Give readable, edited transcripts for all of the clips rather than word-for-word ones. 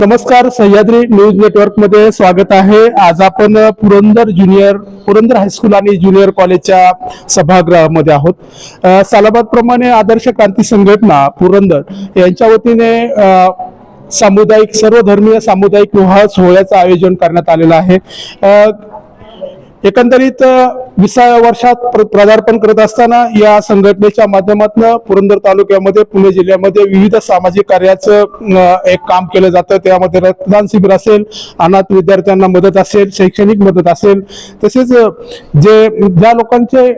नमस्कार, Sahyadri news network मध्ये स्वागत आहे। आज आपण पुरंदर हायस्कूल आणि ज्युनियर कॉलेजच्या सभागृहामध्ये आहोत। सालाबाद प्रमाणे आदर्श क्रांती संघटना पुरंदर यांच्या वतीने सामुदायिक सर्वधर्मीय सामुदायिक विवाह सोहळ्याचं आयोजन करण्यात आलेलं आहे। एकंदरीत 20व्या वर्षात पदार्पण करत असताना या संघटनेच्या माध्यमातून पुरंदर तालुक्यामध्ये पुणे जिल्ह्यामध्ये विविध सामाजिक कार्याचं एक काम केलं जातं। त्यामध्ये रक्तदान शिबिर असेल, अनाथ विद्यार्थ्यांना मदत असेल, शैक्षणिक मदत असेल, तसेच ज्या लोकांचे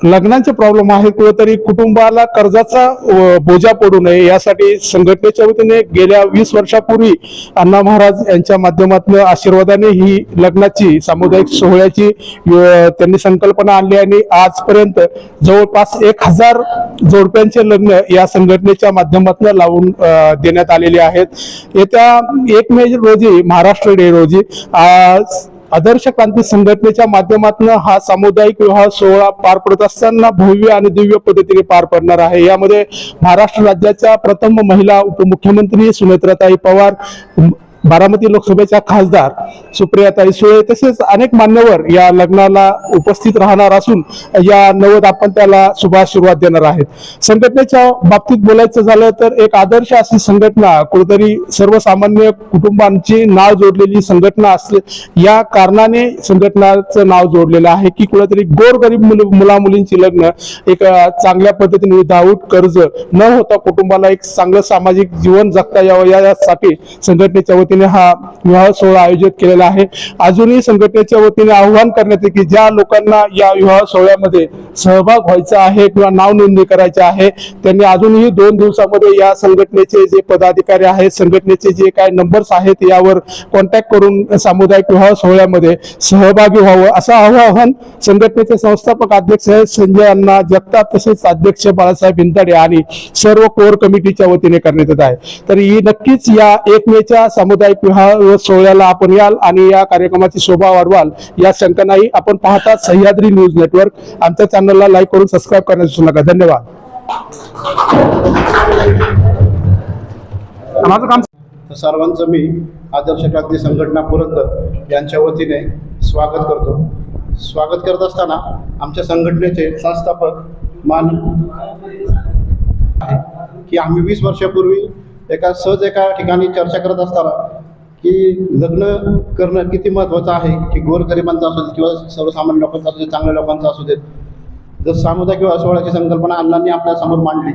लग्नाचे प्रॉब्लेम आहेत, कुठेतरी कुटुंबाला कर्जाचा बोजा पडू नये यासाठी संघटनेच्या वतीने गेल्या 20 वर्षापूर्वी अण्णा महाराज यांच्या माध्यमातून आशीर्वादाने ही लग्नाची सामुदायिक सोहळ्याची त्यांनी संकल्पना आणली आणि आजपर्यंत जवळपास 1000 जोडप्यांचे लग्न या संघटनेच्या माध्यमातून लावून देण्यात आलेले आहेत। येत्या 1 मे रोजी महाराष्ट्र डे रोजी आदर्श क्रांती संघटनेच्या माध्यमातून हा सामुदायिक विवाह सोहळा पार पडत असताना भव्य आणि दिव्य पद्धतीने पार पडणार आहे। यामध्ये महाराष्ट्र राज्याच्या प्रथम महिला उपमुख्यमंत्री सुनेत्राताई पवार, बारामती लोकसभेच्या खासदार सुप्रियाताई सुळे तसेच अनेक मान्यवर या लग्नाला उपस्थित राहणार असून या नवद आपण त्याला शुभाशीर्वाद देणार आहेत। संघटनेच्या बाबतीत बोलायचं झालं तर एक आदर्श अशी संघटना, कुठेतरी सर्वसामान्य कुटुंबांची नाव जोडलेली संघटना असते। या कारणाने संघटनाचं नाव जोडलेलं आहे की कुठेतरी गोरगरीब मुला मुलींची लग्न एक चांगल्या पद्धतीने विदाऊट कर्ज न होता कुटुंबाला एक चांगलं सामाजिक जीवन जगता यावं यासाठी संघटनेच्या वतीने हा विवाह सोहळा आयोजित केलेला आहे। अजूनही संघटनेच्या वतीने आवाहन करण्यात येते की ज्या लोकांना या विवाह सोहळ्यामध्ये सहभाग व्हायचा आहे किंवा नाव नोंदणी करायचे आहे त्यांनी अजूनही 2 दिवसामध्ये या संघटनेचे जे पदाधिकारी आहेत, संघटनेचे जे काही नंबर्स आहेत यावर कॉन्टॅक्ट करून सामुदायिक विवाह सोहळ्यामध्ये सहभागी व्हावं असं आवाहन संघटनेचे संस्थापक अध्यक्ष संजय अण्णा जगताप तसेच अध्यक्ष बाळासाहेब इंताडे आणि सर्व कोर कमिटीच्या वतीने करण्यात येत आहे। तर ही नक्कीच या 1 मेच्या सामुदायिक विवाह सोहळ्याला आपण याल आणि या कार्यक्रमाची शोभा वाढवाल या शंकानाही आपण पाहतात सह्याद्री न्यूज नेटवर्क। आमच्या चॅनलला लाईक करून सबस्क्राईब करण्यास विसरू नका। धन्यवाद। सर्वांचं मी आदर्श क्रांती संघटना पुरंदर यांच्या वतीने स्वागत करत असताना आमच्या संघटनेचे संस्थापक मान की आम्ही 20 वर्षापूर्वी एका ठिकाणी चर्चा करत असताना की लग्न करणं किती महत्त्वाचं आहे की गोरगरिबांचं असू देत किंवा सर्वसामान्य लोकांचं असू देत, चांगल्या लोकांचं असू देत, जर सामुदायिक विवाह सोहळ्याची संकल्पना अण्णांनी आपल्यासमोर मांडली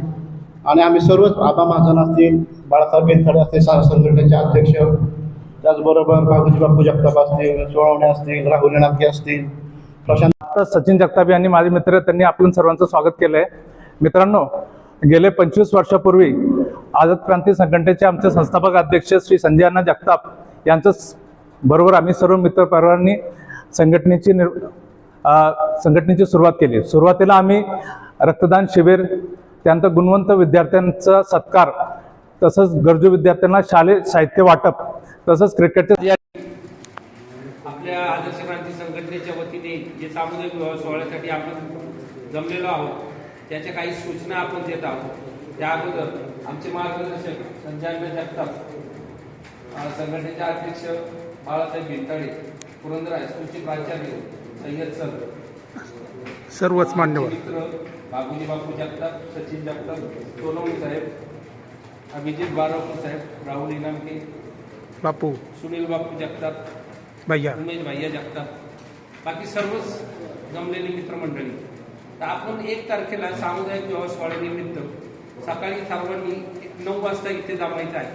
आणि आम्ही सर्वच आबा महाजन असतील, बाळासाहेब बेनखडे असतील संघटनेचे अध्यक्ष, त्याचबरोबर बाबूजी बापू जगताप असतील, सोळवणे असतील, राहुल नाथके असतील, प्रशांत सचिन जगताप यांनी माझे मित्र त्यांनी आपण सर्वांचं स्वागत केलंय। मित्रांनो, गेले 25 वर्षापूर्वी आझाद क्रांती संघटनेचे आमचे संस्थापक अध्यक्ष श्री संजय अण्णा जगताप यांचं बरोबर आम्ही सर्व मित्र परिवारांनी संघटनेची सुरुवात केली। सुरुवातीला आम्ही रक्तदान शिबिर, त्यानंतर गुणवंत विद्यार्थ्यांचा सत्कार, तसंच गरजू विद्यार्थ्यांना शालेय साहित्य वाटप, तसंच क्रिकेटचे आपल्या आदर्श क्रांती संघटनेच्या वतीने जे सामुदायिक विवाह सोहळ्यासाठी आपण जमलेलो आहोत त्याच्या काही सूचना आपण देत आहोत। त्या अगोदर आमचे मार्गदर्शक संजय अण्णा जगताप, संघटनेचे अध्यक्ष बाळासाहेब बेनखडे, पुरंदर हायस्कूलचे प्राचार्य सय्यद सर, सर्वच मान्यवर मित्र बाबूजी बापू जगताप, सचिन जगताप, सोनवणे साहेब, अभिजित बारावकर साहेब, राहुल इनामके बापू, सुनील बापू जगताप, भैया, उमेश भैया जगताप, बाकी सर्वच जमलेली मित्रमंडळी। तर आपण 1 तारखेला सामुदायिक विवाह सोहळ्यानिमित्त सकाळी सर्वांनी 9 वाजता इथे जमायचं आहे।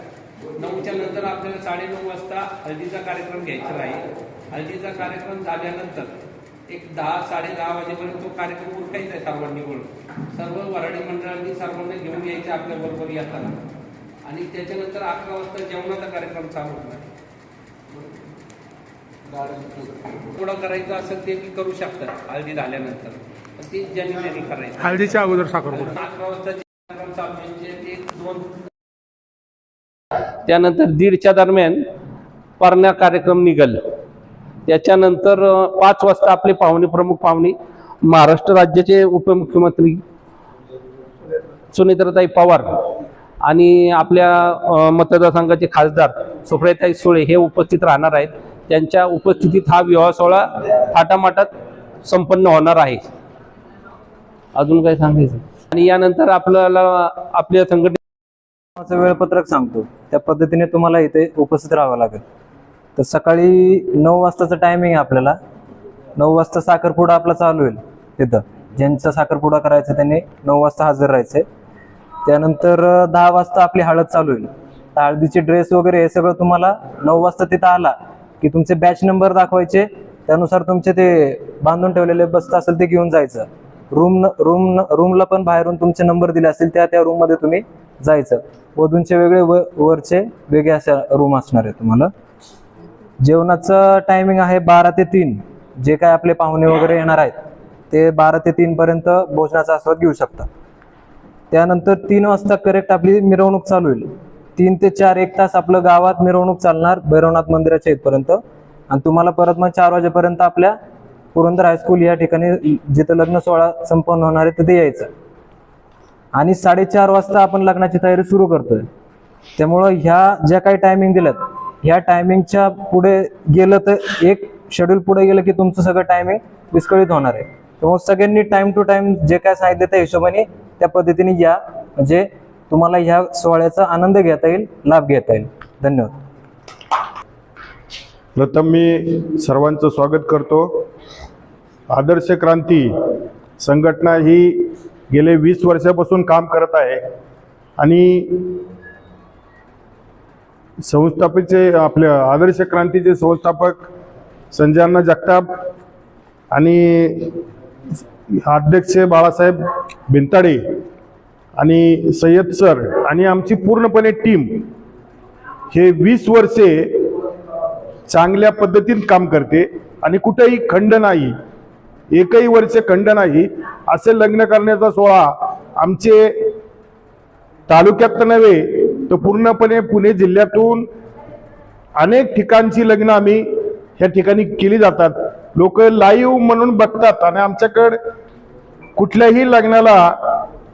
9च्या नंतर आपल्याला 9:30 वाजता हळदीचा कार्यक्रम घ्यायचा आहे। हळदीचा कार्यक्रम झाल्यानंतर एक 10-10:30 वाजेपर्यंत तो कार्यक्रम उरकायचा आहे सर्वांनी बोलून। सर्व वराडी मंडळांनी सर्वांना घेऊन यायचे आपल्या बरोबर येताना आणि त्याच्यानंतर 11 वाजता जेवणाचा कार्यक्रम चालू होणार। थोडं करायचं असेल ते मी करू शकतात हळदी झाल्यानंतर, ते ज्यांनी करायचं। हळदीच्या अगोदर साखरपुडा 11 वाजता कार्यक्रम चालू म्हणजे 1-2, त्यानंतर 1:30च्या दरम्यान पारण्या कार्यक्रम निघाल। त्याच्यानंतर 5 वाजता आपले प्रमुख पाहुणे महाराष्ट्र राज्याचे उपमुख्यमंत्री सुनेत्राताई पवार आणि आपल्या मतदारसंघाचे खासदार सुप्रियाताई सुळे हे उपस्थित राहणार आहेत. त्यांच्या उपस्थितीत हा विवाह सोहळा थाटामाटात संपन्न होणार आहे. अजून काय सांगायचं? आणि यानंतर आपल्याला आपल्या संघटने वेळपत्रक सांगतो त्या पद्धतीने तुम्हाला इथे उपस्थित राहावं लागेल. तर सकाळी 9 वाजताचं टायमिंग आहे आपल्याला. 9 वाजता साखरपुडा आपला चालू होईल. तिथं ज्यांचा साखरपुडा करायचा त्यांनी 9 वाजता हजर राहायचंय. त्यानंतर 10 वाजता आपली हळद चालू होईल. तर हळदीचे ड्रेस वगैरे हे सगळं तुम्हाला 9 वाजता तिथं आला की तुमचे बॅच नंबर दाखवायचे, त्यानुसार तुमचे ते बांधून ठेवलेले बस्ता असेल ते घेऊन जायचं. रूमला पण बाहेरून तुमचे नंबर दिले असतील त्या रूममध्ये तुम्ही जायचं. वधूंचे वेगळे वरचे वेगळे अशा रूम असणार आहे तुम्हाला. जेवणाचं टायमिंग आहे 12 ते 3. जे काय आपले पाहुणे वगैरे येणार आहेत ते 12 ते 3 पर्यंत भोजनाचा आस्वाद घेऊ शकता. त्यानंतर 3 वाजता करेक्ट आपली मिरवणूक चालू होईल. 3 ते 4 1 तास आपलं गावात मिरवणूक चालणार भैरवनाथ मंदिराच्या इथपर्यंत. आणि तुम्हाला परत मग 4 वाजेपर्यंत आपल्या पुरंदर हायस्कूल या ठिकाणी जिथं लग्न सोहळा संपन्न होणार आहे तिथे यायचं. आणि 4:30 वाजता आपण लग्नाची तयारी सुरू करतोय. त्यामुळं ह्या ज्या काही टायमिंग दिल्यात ह्या टायमिंगच्या पुढे गेलं तर एक शेड्यूल पुढे गेलं की तुमचं सगळं टायमिंग विस्कळीत होणार आहे. त्यामुळे सगळ्यांनी टाइम टू टाइम जे काय सांगितलं त्या हिशोबाने त्या पद्धतीने या, म्हणजे तुम्हाला ह्या सोहळ्याचा आनंद घेता येईल, लाभ घेता येईल. धन्यवाद. प्रथम मी सर्वांचं स्वागत करतो. आदर्श क्रांती संघटना ही गेले 20 वर्षापासून काम करत आहे आणि संस्थापकचे आपल्या आदर्श क्रांतीचे संस्थापक संजय अण्णा जगताप आणि अध्यक्ष बाळासाहेब बिनताडे आणि सय्यद सर आणि आमची पूर्णपणे टीम हे 20 वर्षे चांगल्या पद्धतीत काम करते आणि कुठेही खंड नाही, एकही वर्ष खंड नाही. असे लग्न करण्याचा सोहळा आमचे तालुक्यात नव्हे तर पूर्णपणे पुणे जिल्ह्यातून अनेक ठिकाणची लग्न आम्ही ह्या ठिकाणी केली जातात. लोक लाईव्ह म्हणून बघतात आणि आमच्याकडे कुठल्याही लग्नाला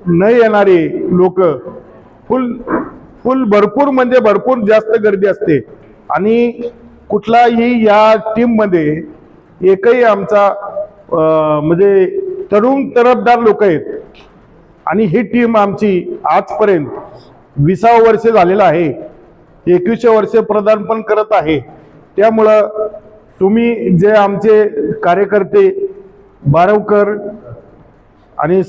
न येणारे लोक फुल भरपूर म्हणजे भरपूर जास्त गर्दी असते. आणि कुठलाही या टीममध्ये एकही आमचा म्हणजे तरुण तरफदार लोक आहेत. आणि ही टीम आमची आजपर्यंत 20 वर्ष झालेलं आहे, 21 वर्ष पदार्पण करत आहे. त्यामुळं तुम्ही जे आमचे कार्यकर्ते बारवकर आणि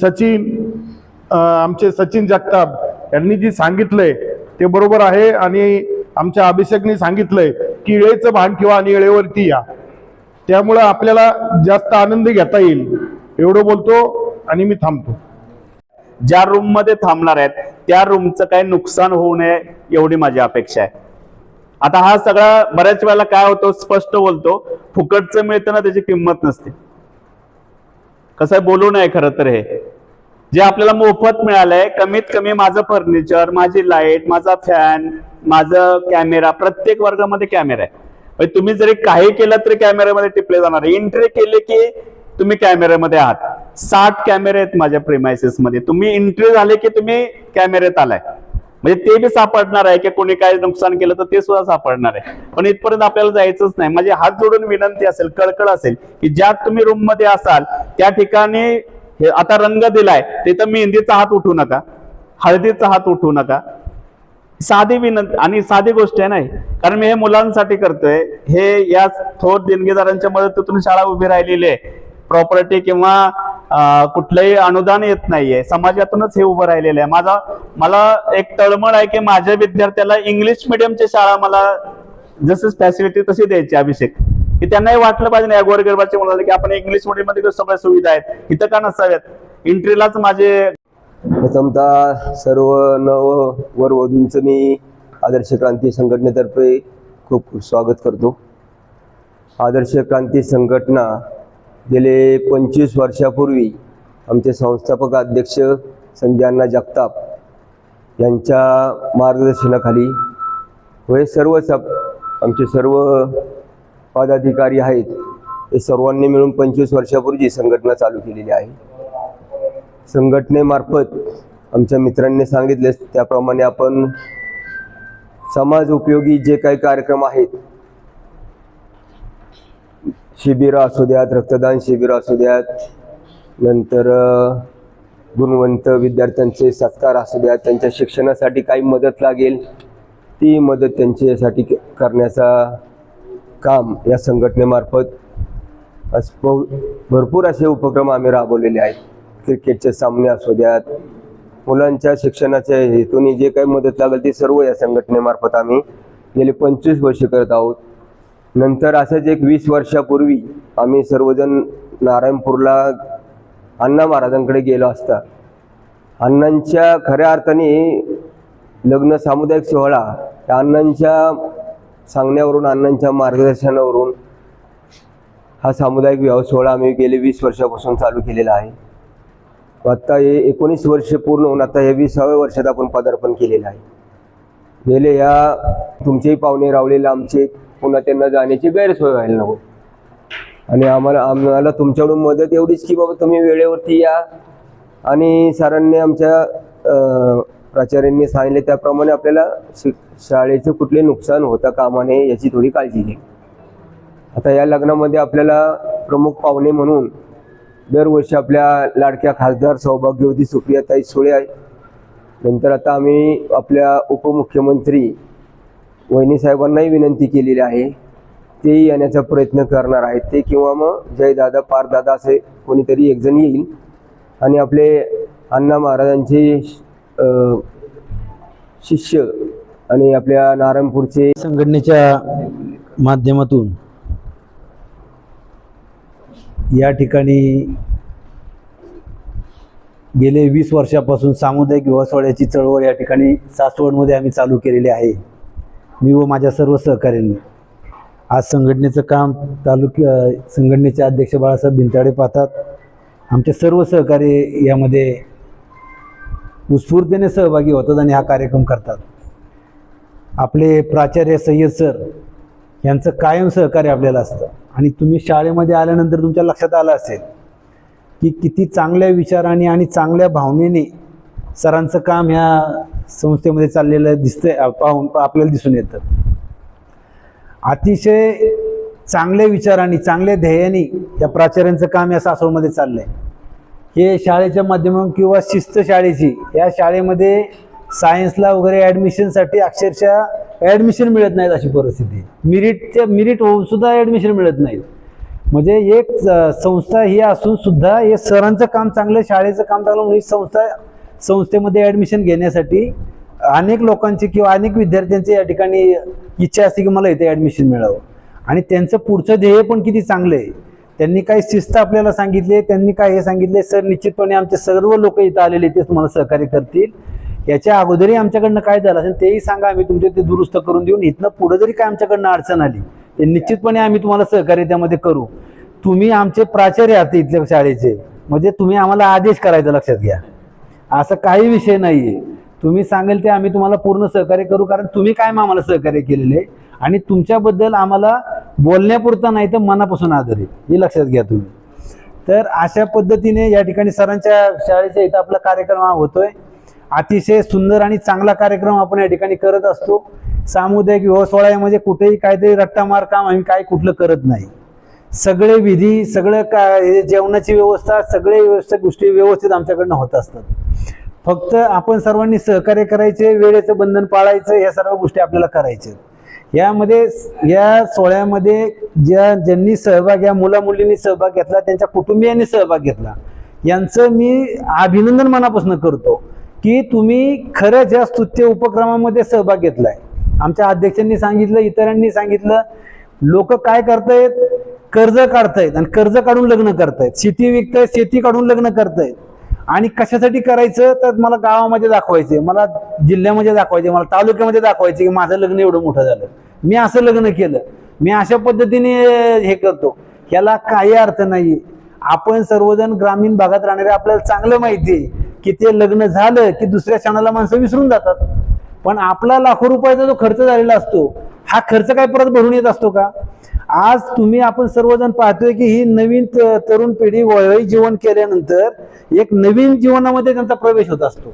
आमचे सचिन जगताप यांनी जी सांगितलंय ते बरोबर आहे. आणि आमच्या अभिषेकनी सांगितलंय की वेळेचं भान ठेवा आणि वेळेवरती या. त्यामुळं आपल्याला जास्त आनंद घेता येईल एवढं बोलतो आणि मी थांबतो. ज्या रूम मध्ये थांबणार आहेत त्या रूमचं काही नुकसान होऊ नये एवढी माझी अपेक्षा आहे. आता हा सगळा बऱ्याच वेळेला काय होतो, स्पष्ट बोलतो, फुकटचं मिळतं ना त्याची किंमत नसते. कसं आहे, बोलू नये खरं तर. हे जे आपल्याला मोफत मिळालंय, कमीत कमी माझं फर्निचर, माझी लाईट, माझा फॅन, माझं कॅमेरा, प्रत्येक वर्गामध्ये कॅमेरा आहे. तुम्ही जरी काही केलं तरी कॅमेऱ्यामध्ये टिपले जाणार. एंट्री केले की तुम्ही कॅमेऱ्यामध्ये आहात. 60 कॅमेरे आहेत माझ्या प्रिमायसेस मध्ये. तुम्ही एंट्री झाले की तुम्ही कॅमेऱ्यात आलाय, म्हणजे ते बी सापडणार आहे की कोणी काय नुकसान केलं तर ते सुद्धा सापडणार आहे. पण इथपर्यंत आपल्याला जायचंच नाही. माझी हात जोडून विनंती असेल, कळकळ असेल की ज्या तुम्ही रूम मध्ये असाल त्या ठिकाणी आता रंग दिलाय तिथं मेहंदीचा हात उठवू नका, हळदीचा हात उठवू नका. साधी विनंती आणि साधी गोष्ट आहे नाही, कारण मी हे मुलांसाठी करतोय. हे या थोर देणगीदारांच्या मदतीतून शाळा उभी राहिलेली आहे. प्रॉपर्टी किंवा कुठलंही अनुदान येत नाहीये, समाजातूनच हे उभं राहिलेलं आहे. मला एक तळमळ आहे की माझ्या विद्यार्थ्याला इंग्लिश मिडियमची शाळा मला जसं फॅसिलिटी तशी द्यायची. अभिषेक की त्यांनाही वाटलं पाहिजे ना, या गोरगरबाच्या मुलाला की आपण इंग्लिश मिडियम मध्ये सगळ्या सुविधा आहेत, इथं का नसाव्यात. एंट्रीलाच माझे प्रथमतः सर्व वर वधूंचं मी आदर्श क्रांती संघटनेतर्फे खूप खूप स्वागत करतो. आदर्श क्रांती संघटना गेले 25 वर्षापूर्वी आमचे संस्थापक अध्यक्ष संजय अण्णा जगताप यांच्या मार्गदर्शनाखाली हे सर्वच आमचे सर्व पदाधिकारी आहेत, हे सर्वांनी मिळून 25 वर्षापूर्वी संघटना चालू केलेली आहे. संघटनेमार्फत आमच्या मित्रांनी सांगितले त्याप्रमाणे आपण समाज उपयोगी जे काही कार्यक्रम आहेत, शिबिरं असू द्यात, रक्तदान शिबिरं असू द्यात, नंतर गुणवंत विद्यार्थ्यांचे सत्कार असू द्यात, त्यांच्या शिक्षणासाठी काही मदत लागेल ती मदत त्यांच्यासाठी करण्याचा काम या संघटनेमार्फत भरपूर असे उपक्रम आम्ही राबवलेले आहेत. क्रिकेटचे सामने असू द्यात, मुलांच्या शिक्षणाच्या हेतूने जे काही मदत लागेल ती सर्व या संघटनेमार्फत आम्ही गेले 25 वर्ष करत आहोत. नंतर असंच एक 20 वर्षापूर्वी आम्ही सर्वजण नारायणपूरला अण्णा महाराजांकडे गेलो असता अण्णांच्या खऱ्या अर्थाने लग्न सामुदायिक सोहळा त्या अण्णांच्या सांगण्यावरून, अण्णांच्या मार्गदर्शनावरून हा सामुदायिक विवाह सोहळा आम्ही गेले 20 वर्षापासून चालू केलेला आहे. आता हे 19 वर्ष पूर्ण होऊन आता हे 20व्या वर्षात आपण पदार्पण केलेलं आहे. गेले या तुमचेही पाहुणे रावलेले आमचे पुन्हा त्यांना जाण्याची गैरसोय व्हायला नको. आणि आम्हाला तुमच्याकडून मदत एवढीच की बाबा तुम्ही वेळेवरती या आणि सरांनी आमच्या प्राचार्यांनी सांगितले त्याप्रमाणे आपल्याला शाळेचं कुठले नुकसान होता कामा नये याची थोडी काळजी घ्या. आता या लग्नामध्ये आपल्याला प्रमुख पाहुणे म्हणून दरवर्षी आपल्या लाडक्या खासदार सौभाग्यवती सुप्रियाताई सुळे आहे. नंतर आता आम्ही आपल्या उपमुख्यमंत्री वहिनी साहेबांनाही विनंती केलेली आहे, तेही येण्याचा प्रयत्न करणार आहेत. ते किंवा मग जयदादा पारदादा असे कोणीतरी एक जण येईल आणि आपले अण्णा महाराजांचे शिष्य आणि आपल्या नारायणपूरचे संघटनेच्या माध्यमातून या ठिकाणी गेले 20 वर्षापासून सामुदायिक विवाह सोहळ्याची चळवळ या ठिकाणी सासवडमध्ये आम्ही चालू केलेली आहे. मी व माझ्या सर्व सहकाऱ्यांनी आज संघटनेचं काम संघटनेचे अध्यक्ष बाळासाहेब भिंताडे पाहतात. आमचे सर्व सहकारी यामध्ये उत्स्फूर्तीने सहभागी होतात आणि हा कार्यक्रम करतात. आपले प्राचार्य सय्यद सर यांचं कायम सहकार्य आपल्याला असतं आणि तुम्ही शाळेमध्ये आल्यानंतर तुमच्या लक्षात आलं असेल की किती चांगल्या विचारांनी आणि चांगल्या भावनेने सरांचं काम ह्या संस्थेमध्ये चाललेलं दिसतंय, आपल्याला दिसून येतं. अतिशय चांगल्या विचारांनी, चांगल्या ध्येयाने या प्राचार्यांचं काम या सासवडमध्ये चाललंय. हे शाळेच्या माध्यमातून किंवा शिस्त शाळेची, या शाळेमध्ये सायन्सला वगैरे ॲडमिशनसाठी अक्षरशः ॲडमिशन मिळत नाहीत अशी परिस्थिती. मेरिट होऊन सुद्धा ॲडमिशन मिळत नाहीत. म्हणजे एक संस्था ही असून सुद्धा हे सरांचं काम चांगलं, शाळेचं काम चांगलं म्हणून ही संस्थेमध्ये ॲडमिशन घेण्यासाठी अनेक लोकांची किंवा अनेक विद्यार्थ्यांची या ठिकाणी इच्छा असते की मला इथे ॲडमिशन मिळावं. आणि त्यांचं पुढचं ध्येय पण किती चांगलं आहे. त्यांनी काही शिस्त आपल्याला सांगितले, त्यांनी काय हे सांगितले, सर निश्चितपणे आमचे सर्व लोक इथं आलेले ते तुम्हाला सहकार्य करतील. याच्या अगोदरही आमच्याकडनं काय झालं असेल तेही सांगा, आम्ही तुमचे ते दुरुस्त करून देऊन इथनं पुढे जरी काय आमच्याकडनं अडचण आली ते निश्चितपणे आम्ही तुम्हाला सहकार्य त्यामध्ये करू. तुम्ही आमचे प्राचार्य आहात इथल्या शाळेचे, म्हणजे तुम्ही आम्हाला आदेश करायचा, लक्षात घ्या. असं काही विषय नाहीये. तुम्ही सांगेल ते आम्ही तुम्हाला पूर्ण सहकार्य करू, कारण तुम्ही कायम आम्हाला सहकार्य केलेले आहे आणि तुमच्याबद्दल आम्हाला बोलण्यापुरता नाही तर मनापासून आदर आहे, हे लक्षात घ्या तुम्ही. तर अशा पद्धतीने या ठिकाणी सरांच्या शाळेच्या इथं आपला कार्यक्रम होतोय. अतिशय सुंदर आणि चांगला कार्यक्रम आपण या ठिकाणी करत असतो. सामुदायिक विवाह सोहळ्यामध्ये कुठेही काहीतरी रट्टामार काम आम्ही काय कुठलं करत नाही. सगळे विधी, सगळं काय, जेवणाची व्यवस्था, सगळे गोष्टी व्यवस्थित आमच्याकडनं होत असतात. फक्त आपण सर्वांनी सहकार्य करायचे, वेळेचं बंधन पाळायचं, या सर्व गोष्टी आपल्याला करायच्या. यामध्ये या सोहळ्यामध्ये ज्यांनी सहभाग, या मुला मुलींनी सहभाग घेतला, त्यांच्या कुटुंबियांनी सहभाग घेतला, यांचं मी अभिनंदन मनापासून करतो की तुम्ही खरंच या स्तुत्य उपक्रमामध्ये सहभाग घेतलाय. आमच्या अध्यक्षांनी सांगितलं, इतरांनी सांगितलं, लोक काय करतायत, कर्ज काढतायत आणि कर्ज काढून लग्न करतायत, शेती विकतायत, शेती काढून लग्न करतायत. आणि कशासाठी करायचं तर मला गावामध्ये दाखवायचे, मला जिल्ह्यामध्ये दाखवायचे, मला तालुक्यामध्ये दाखवायचे की माझं लग्न एवढं मोठं झालं, मी असं लग्न केलं, मी अशा पद्धतीने हे करतो. ह्याला काही अर्थ नाही. आपण सर्वजण ग्रामीण भागात राहणारे, आपल्याला चांगलं माहिती आहे की ते लग्न झालं की दुसऱ्या क्षणाला माणसं विसरून जातात. पण आपला लाखो रुपयाचा जो खर्च झालेला असतो, हा खर्च काय परत भरून येत असतो का? आज तुम्ही आपण सर्वजण पाहतोय की ही नवीन तरुण पिढी वैवाहिक जीवन केल्यानंतर एक नवीन जीवनामध्ये त्यांचा प्रवेश होत असतो.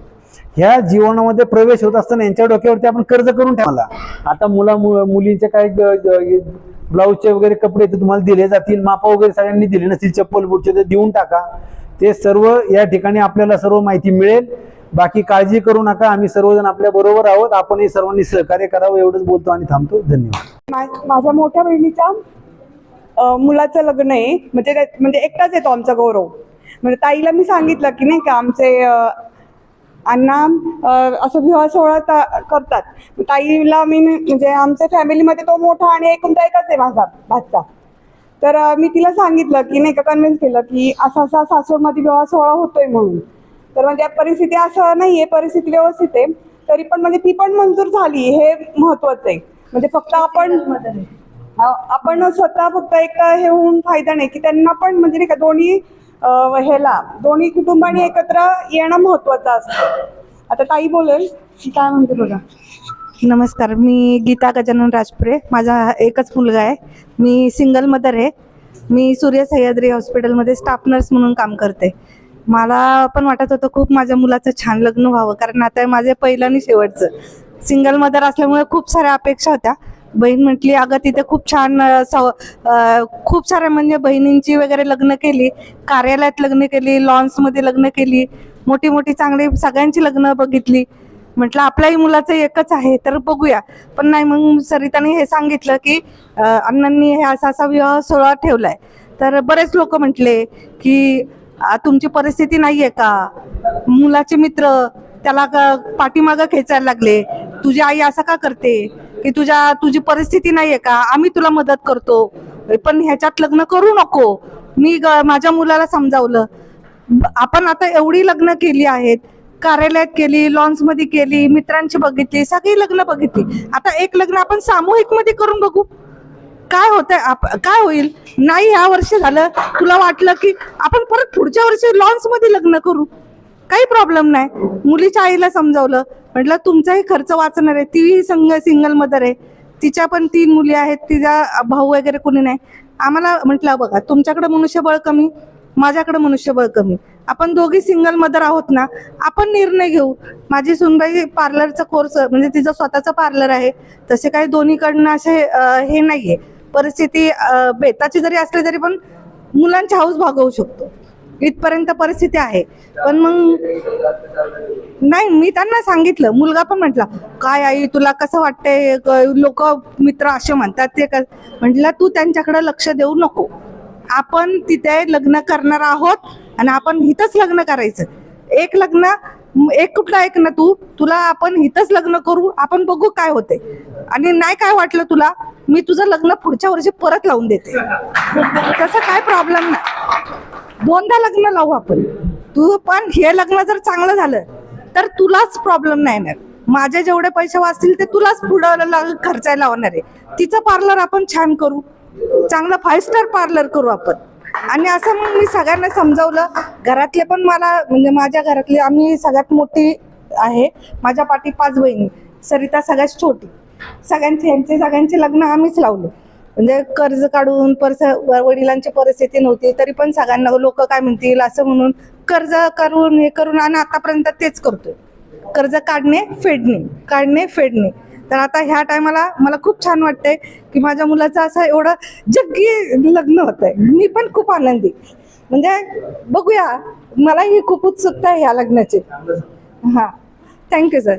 ह्या जीवनामध्ये प्रवेश होत असताना यांच्या डोक्यावरती आपण कर्ज करून ठेवला. आता मुलींचे काय ब्लाऊजचे वगैरे कपडे तर तुम्हाला दिले जातील, मापा वगैरे सगळ्यांनी दिले नसतील, चप्पल बुटचे तर देऊन टाका. ते सर्व या ठिकाणी आपल्याला सर्व माहिती मिळेल. बाकी काळजी करू नका, आम्ही सर्वजण आपल्या बरोबर आहोत. आपणही सर्वांनी सहकार्य करावं एवढंच बोलतो आणि थांबतो. धन्यवाद. माझ्या मोठ्या बहिणीच्या मुलाचं लग्न आहे, म्हणजे एकटाच येतो आमचा गौरव. म्हणजे ताईला मी सांगितलं की नाही का आमचे अण्णा असं विवाह सोहळा करतात. ताईला मी म्हणजे आमच्या फॅमिलीमध्ये तो मोठा आणि एकुलता एकच आहे माझा भाचा. तर मी तिला सांगितलं की नाही का कन्व्हिन्स केलं की असा सासवडमध्ये विवाह सोहळा होतोय म्हणून. तर म्हणजे परिस्थिती असं नाहीये, परिस्थिती व्यवस्थित आहे, तरी पण म्हणजे ती पण मंजूर झाली हे महत्वाचं आहे. म्हणजे फक्त आपण स्वतः फक्त एक हे होऊन फायदा नाही की त्यांना पण म्हणजे नाही का दोन्ही कुटुंबांनी एकत्र येणं महत्वाचं असतं. आता ताई बोलेल की काय म्हणते बघा. नमस्कार, मी गीता गजानन राजपुरे. माझा एकच मुलगा आहे. मी सिंगल मदर आहे. मी सूर्य सह्याद्री हॉस्पिटलमध्ये स्टाफ नर्स म्हणून काम करते. मला पण वाटत होतं खूप माझ्या मुलाचं छान लग्न व्हावं, कारण आता माझे पहिलं आणि शेवटचं. सिंगल मदर असल्यामुळे खूप साऱ्या अपेक्षा होत्या. बहीण म्हटली अगं तिथे खूप छान खूप साऱ्या म्हणजे बहिणींची वगैरे लग्न केली, कार्यालयात लग्न केली, लॉन्समध्ये लग्न केली, मोठी मोठी चांगली सगळ्यांची लग्न बघितली. म्हटलं आपल्याही मुलाचं एकच आहे तर बघूया. पण नाही, मग सरिताने हे सांगितलं की अण्णांनी हे असा विवाह सोहळा ठेवलाय. तर बरेच लोक म्हटले की तुमची परिस्थिती नाहीये का, मुलाचे मित्र त्याला पाठीमागं खेचायला लागले, तुझी आई असं का करते की तुझी परिस्थिती नाहीये का, आम्ही तुला मदत करतो, पण ह्याच्यात लग्न करू नको. मी माझ्या मुलाला समजावलं. आपण आता एवढी लग्न केली आहेत, कार्यालयात केली, लॉन्समध्ये केली, मित्रांची बघितली, सगळी लग्न बघितली. आता एक लग्न आपण सामूहिक मध्ये करून बघू काय होतंय, काय होईल. नाही ह्या वर्षी झालं, तुला वाटलं की आपण परत पुढच्या वर्षी लॉन्स मध्ये लग्न करू, काही प्रॉब्लेम नाही. मुलीच्या आईला समजावलं, म्हटलं तुमचाही खर्च वाचणार आहे. तीही सिंगल मदर आहे, तिच्या पण 3 मुली आहेत, तिचा भाऊ वगैरे कोणी नाही. आम्हाला म्हटलं बघा तुमच्याकडे मनुष्यबळ कमी, माझ्याकडे मनुष्यबळ कमी, आपण दोघी सिंगल मदर आहोत ना, आपण निर्णय घेऊ. माझी सुनबाई पार्लरचा कोर्स म्हणजे तिचं स्वतःचं पार्लर आहे. तसे काही दोन्हीकडनं असे हे नाहीये, परिस्थिती बेताची जरी असली तरी पण मुलांची हाऊस भागवू शकतो, इथपर्यंत परिस्थिती आहे. पण मग नाही, मी त्यांना सांगितलं. मुलगा पण म्हटला काय आई तुला कसं वाटतंय, लोक मित्र असे म्हणतात ते म्हटलं तू त्यांच्याकडे लक्ष देऊ नको. आपण तिथे लग्न करणार आहोत आणि आपण इथंच लग्न करायचं. एक कुठला एक ना तुला आपण इथंच लग्न करू, आपण बघू काय होते. आणि नाही काय वाटलं तुला, मी तुझं लग्न पुढच्या वर्षी परत लावून देते, तसं काय प्रॉब्लेम नाही. 2दा लग्न लावू आपण. तू पण हे लग्न जर चांगलं झालं तर तुलाच प्रॉब्लेम नाही येणार. माझे जेवढे पैसे वाचतील ते तुलाच पुढं खर्चायला लावणार आहे. तिचं पार्लर आपण छान करू, चांगलं 5 स्टार पार्लर करू आपण. आणि असं मग मी सगळ्यांना समजावलं. घरातले पण मला म्हणजे माझ्या घरातले आम्ही सगळ्यात मोठी आहे. माझ्या पाठी 5 बहिणी, सरिता सगळ्यात छोटी. सगळ्यांचे लग्न आम्हीच लावलं. म्हणजे कर्ज काढून वडिलांची परिस्थिती नव्हती तरी पण सगळ्यांना लोक काय म्हणतील असं म्हणून कर्ज करून हे करून आणि आतापर्यंत तेच करतोय. कर्ज काढणे फेडणे. तर आता ह्या टायमाला मला खूप छान वाटतंय की माझ्या मुलाचं असं एवढं जग्गी लग्न होत आहे. मी पण खूप आनंदी. म्हणजे बघूया, मलाही खूप उत्सुकता आहे ह्या लग्नाची. हां, थँक्यू सर.